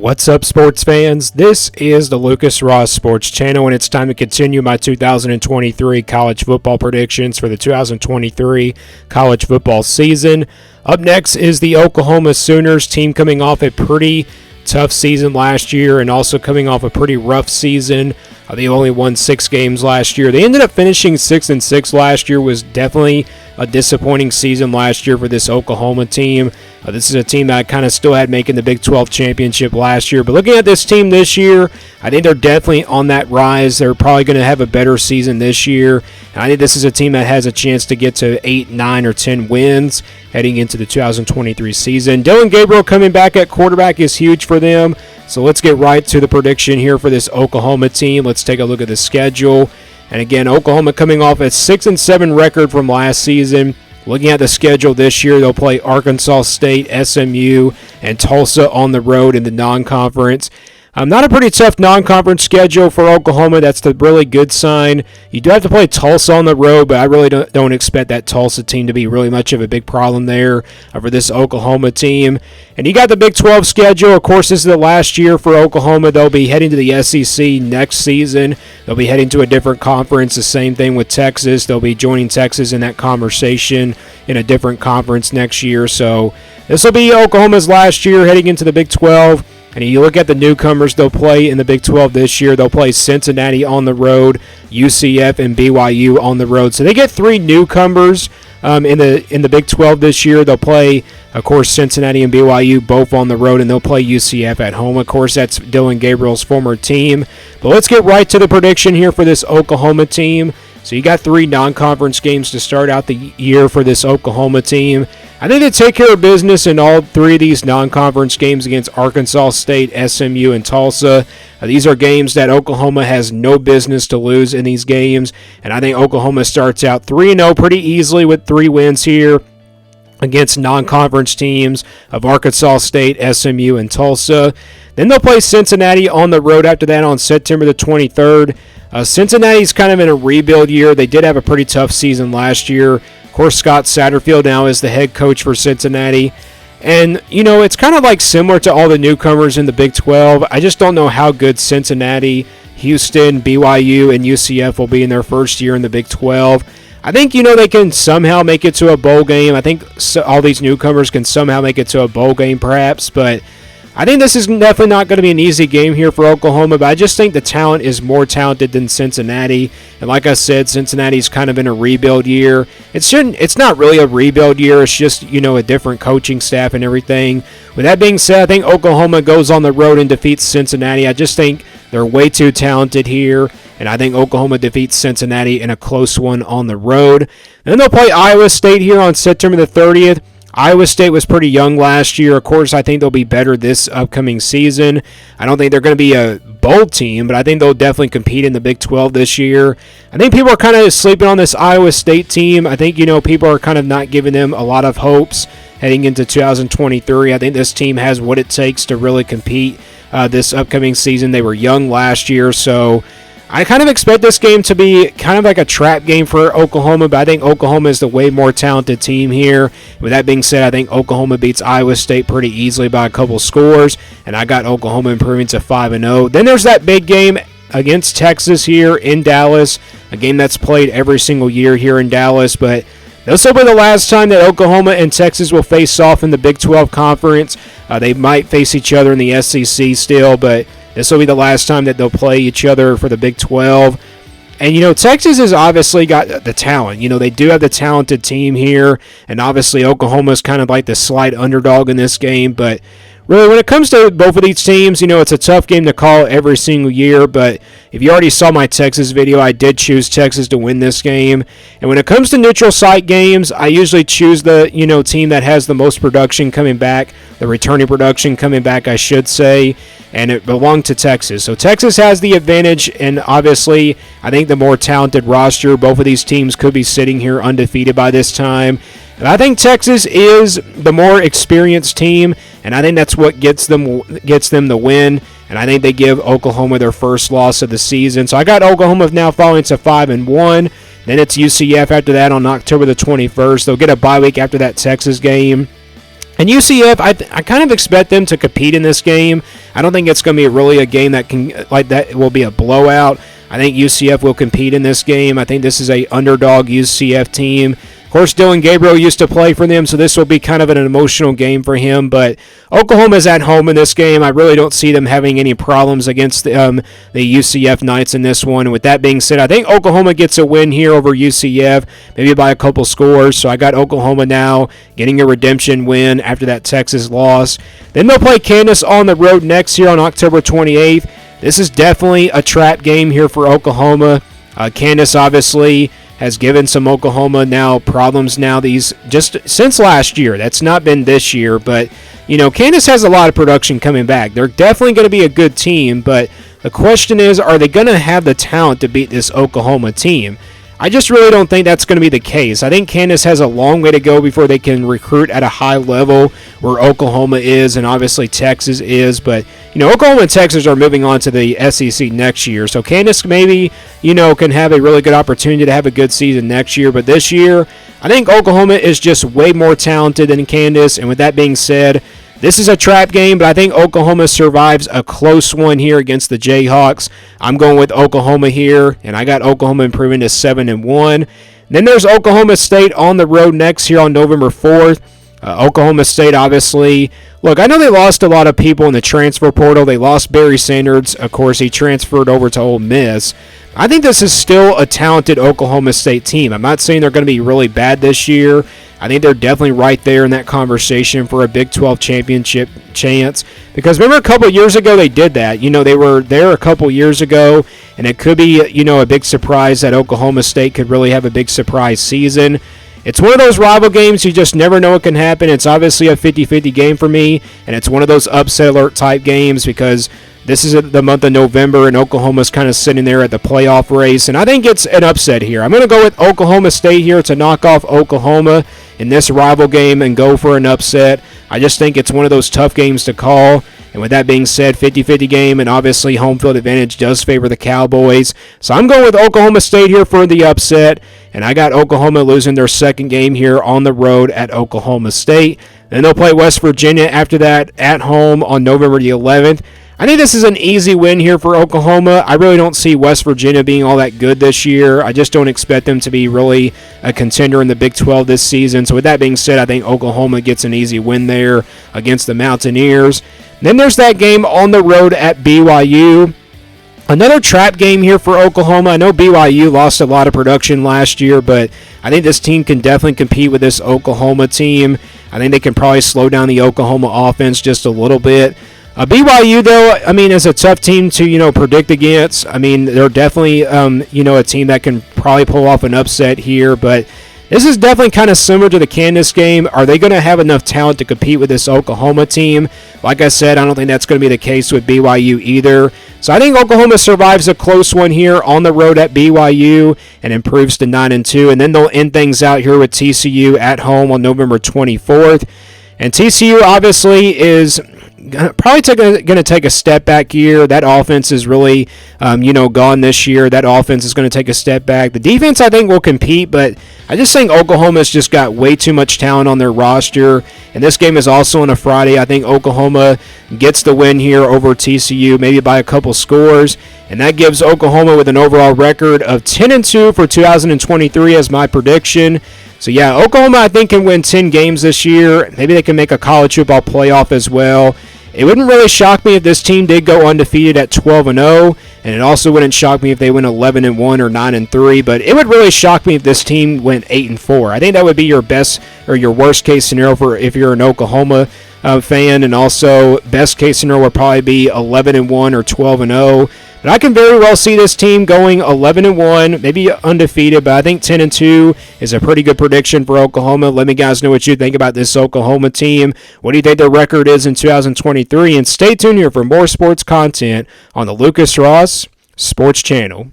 What's up, sports fans? This is the Lucas Ross Sports Channel, and it's time to continue my 2023 college football predictions for the 2023 college football season. Up next is the Oklahoma Sooners team, coming off a pretty tough season last year and also coming off a pretty rough season. They only won 6 games last year. They ended up finishing 6-6 last year. Was definitely a disappointing season last year for this Oklahoma team. This is a team that I kind of still had making the Big 12 championship last year. But looking at this team this year, I think they're definitely on that rise. They're probably going to have a better season this year. And I think this is a team that has a chance to get to 8, 9, or 10 wins heading into the 2023 season. Dillon Gabriel coming back at quarterback is huge for them. So let's get right to the prediction here for this Oklahoma team. Let's take a look at the schedule. And again, Oklahoma coming off a 6-7 record from last season. Looking at the schedule this year, they'll play Arkansas State, SMU, and Tulsa on the road in the non-conference. Not a pretty tough non-conference schedule for Oklahoma. That's the really good sign. You do have to play Tulsa on the road, but I really don't expect that Tulsa team to be really much of a big problem there for this Oklahoma team. And you got the Big 12 schedule. Of course, this is the last year for Oklahoma. They'll be heading to the SEC next season. They'll be heading to a different conference. The same thing with Texas. They'll be joining Texas in that conversation in a different conference next year. So this will be Oklahoma's last year heading into the Big 12. And you look at the newcomers they'll play in the Big 12 this year. They'll play Cincinnati on the road, UCF, and BYU on the road. So they get 3 newcomers in the Big 12 this year. They'll play, of course, Cincinnati and BYU both on the road, and they'll play UCF at home. Of course, that's Dillon Gabriel's former team. But let's get right to the prediction here for this Oklahoma team. So you got 3 non-conference games to start out the year for this Oklahoma team. I think they take care of business in all 3 of these non-conference games against Arkansas State, SMU, and Tulsa. These are games that Oklahoma has no business to lose in these games. And I think Oklahoma starts out 3-0 pretty easily with 3 wins here against non-conference teams of Arkansas State, SMU, and Tulsa. Then they'll play Cincinnati on the road after that on September the 23rd. Cincinnati's kind of in a rebuild year. They did have a pretty tough season last year. Of course, Scott Satterfield now is the head coach for Cincinnati. And, you know, it's kind of like similar to all the newcomers in the Big 12. I just don't know how good Cincinnati, Houston, BYU, and UCF will be in their first year in the Big 12. I think, you know, they can somehow make it to a bowl game. I think all these newcomers can somehow make it to a bowl game perhaps, but I think this is definitely not going to be an easy game here for Oklahoma, but I just think the talent is more talented than Cincinnati. And like I said, Cincinnati's kind of in a rebuild year. It's not really a rebuild year. It's just, you know, a different coaching staff and everything. With that being said, I think Oklahoma goes on the road and defeats Cincinnati. I just think they're way too talented here, and I think Oklahoma defeats Cincinnati in a close one on the road. Then they'll play Iowa State here on September the 30th. Iowa State was pretty young last year. Of course, I think they'll be better this upcoming season. I don't think they're going to be a bowl team, but I think they'll definitely compete in the Big 12 this year. I think people are kind of sleeping on this Iowa State team. I think, you know, people are kind of not giving them a lot of hopes heading into 2023. I think this team has what it takes to really compete this upcoming season. They were young last year, so I kind of expect this game to be kind of like a trap game for Oklahoma, but I think Oklahoma is the way more talented team here. With that being said, I think Oklahoma beats Iowa State pretty easily by a couple scores, and I got Oklahoma improving to 5-0. Then there's that big game against Texas here in Dallas, a game that's played every single year here in Dallas, but this will be the last time that Oklahoma and Texas will face off in the Big 12 Conference. They might face each other in the SEC still, but this will be the last time that they'll play each other for the Big 12. And, you know, Texas has obviously got the talent. You know, they do have the talented team here. And obviously Oklahoma's kind of like the slight underdog in this game. But really, when it comes to both of these teams, you know, it's a tough game to call every single year. But if you already saw my Texas video, I did choose Texas to win this game. And when it comes to neutral site games, I usually choose the, you know, team that has the most production coming back, the returning production coming back, I should say. And it belonged to Texas. So Texas has the advantage, and obviously I think the more talented roster. Both of these teams could be sitting here undefeated by this time. And I think Texas is the more experienced team, and I think that's what gets them the win. And I think they give Oklahoma their first loss of the season. So I got Oklahoma now falling to 5-1. Then it's UCF after that on October the 21st. They'll get a bye week after that Texas game. And UCF, I kind of expect them to compete in this game. I don't think it's going to be really a game that will be a blowout. I think UCF will compete in this game. I think this is a underdog UCF team. Of course, Dylan Gabriel used to play for them, so this will be kind of an emotional game for him. But Oklahoma's at home in this game. I really don't see them having any problems against the UCF Knights in this one. And with that being said, I think Oklahoma gets a win here over UCF, maybe by a couple scores. So I got Oklahoma now getting a redemption win after that Texas loss. Then they'll play Kansas on the road next year on October 28th. This is definitely a trap game here for Oklahoma. Kansas obviously has given some Oklahoma now problems now these just since last year. That's not been this year, but Kansas has a lot of production coming back. They're definitely going to be a good team, but the question is, are they going to have the talent to beat this Oklahoma team? I just really don't think that's going to be the case. I think Kansas has a long way to go before they can recruit at a high level where Oklahoma is and obviously Texas is. But, Oklahoma and Texas are moving on to the SEC next year. So Kansas maybe, can have a really good opportunity to have a good season next year. But this year, I think Oklahoma is just way more talented than Kansas. And with that being said, this is a trap game, but I think Oklahoma survives a close one here against the Jayhawks. I'm going with Oklahoma here, and I got Oklahoma improving to 7-1. Then there's Oklahoma State on the road next here on November 4th. Oklahoma State, obviously. Look, I know they lost a lot of people in the transfer portal. They lost Barry Sanders. Of course, he transferred over to Ole Miss. I think this is still a talented Oklahoma State team. I'm not saying they're going to be really bad this year. I think they're definitely right there in that conversation for a Big 12 championship chance. Because remember a couple years ago they did that. They were there a couple years ago, and it could be, a big surprise that Oklahoma State could really have a big surprise season. It's one of those rival games you just never know what can happen. It's obviously a 50-50 game for me, and it's one of those upset alert type games because this is the month of November, and Oklahoma's kind of sitting there at the playoff race, and I think it's an upset here. I'm going to go with Oklahoma State here to knock off Oklahoma in this rival game and go for an upset. I just think it's one of those tough games to call. And with that being said, 50-50 game, and obviously home field advantage does favor the Cowboys. So I'm going with Oklahoma State here for the upset, and I got Oklahoma losing their second game here on the road at Oklahoma State. Then they'll play West Virginia after that at home on November the 11th. I think this is an easy win here for Oklahoma. I really don't see West Virginia being all that good this year. I just don't expect them to be really a contender in the Big 12 this season. So with that being said, I think Oklahoma gets an easy win there against the Mountaineers. Then there's that game on the road at BYU. Another trap game here for Oklahoma. I know BYU lost a lot of production last year, but I think this team can definitely compete with this Oklahoma team. I think they can probably slow down the Oklahoma offense just a little bit. BYU, though, is a tough team to, predict against. They're definitely, a team that can probably pull off an upset here, but this is definitely kind of similar to the Kansas game. Are they going to have enough talent to compete with this Oklahoma team? Like I said, I don't think that's going to be the case with BYU either. So I think Oklahoma survives a close one here on the road at BYU and improves to 9-2. And then they'll end things out here with TCU at home on November 24th. And TCU obviously is probably going to take a step back here. That offense is really, gone this year. That offense is going to take a step back. The defense, I think, will compete, but I just think Oklahoma's just got way too much talent on their roster. And this game is also on a Friday. I think Oklahoma gets the win here over TCU, maybe by a couple scores. And that gives Oklahoma with an overall record of 10-2 for 2023 as my prediction. So, yeah, Oklahoma, I think, can win 10 games this year. Maybe they can make a college football playoff as well. It wouldn't really shock me if this team did go undefeated at 12-0, and it also wouldn't shock me if they went 11-1 or 9-3, but it would really shock me if this team went 8-4. I think that would be your best or your worst case scenario for if you're an Oklahoma fan, and also best case scenario would probably be 11-1 or 12-0. But I can very well see this team going 11-1, maybe undefeated, but I think 10-2 is a pretty good prediction for Oklahoma. Let me guys know what you think about this Oklahoma team. What do you think their record is in 2023? And stay tuned here for more sports content on the Lucas Ross Sports Channel.